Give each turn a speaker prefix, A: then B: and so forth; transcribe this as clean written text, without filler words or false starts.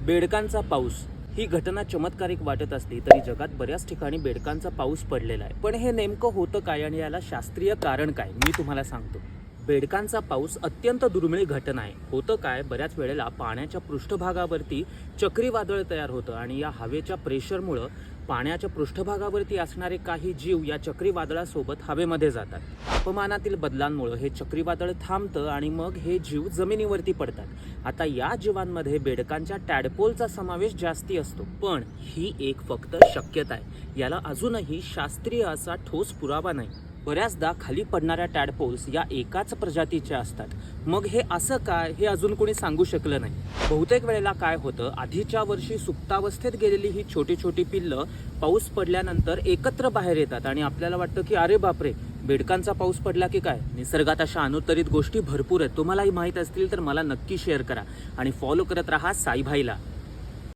A: बेडकांचा पाऊस ही घटना चमत्कारिक वाटत असली तरी जगात बऱ्याच ठिकाणी बेडकांचा पाऊस पडलेला आहे. पण हे नेमकं होतं काय आणि याला शास्त्रीय कारण काय मी तुम्हाला सांगतो. बेडकांचा पाऊस अत्यंत दुर्मिळ घटना आहे. होतं काय, बऱ्याच वेळेला पाण्याच्या पृष्ठभागावरती चक्रीवादळ तयार होतं आणि या हवेच्या प्रेशरमुळं पाण्याच्या पृष्ठभागावरती असणारे काही जीव या चक्रीवादळासोबत हवेमध्ये जातात. तापमानातील बदलांमुळे हे चक्रीवादळ थांबतं आणि मग हे जीव जमिनीवरती पडतात. आता या जीवांमध्ये बेडकांच्या टॅडपोलचा समावेश जास्ती असतो. पण ही एक फक्त शक्यता आहे. याला अजूनही शास्त्रीय असा ठोस पुरावा नाही. बऱ्याचदा खाली पडणाऱ्या टॅडपोल्स या एकाच प्रजातीच्या असतात. मग हे असं काय हे अजून कोणी सांगू शकलं नाही. बहुतेक वेळेला काय होतं, आधीच्या वर्षी सुप्तावस्थेत गेलेली ही छोटी छोटी पिल्लं पाऊस पडल्यानंतर एकत्र बाहेर येतात आणि आपल्याला वाटतं की अरे बापरे, बेडकांचा पाऊस पडला की काय. निसर्गात अशा अनुत्तरित गोष्टी भरपूर आहेत. तुम्हालाही माहीत असतील तर मला नक्की शेअर करा आणि फॉलो करत राहा साईभाईला.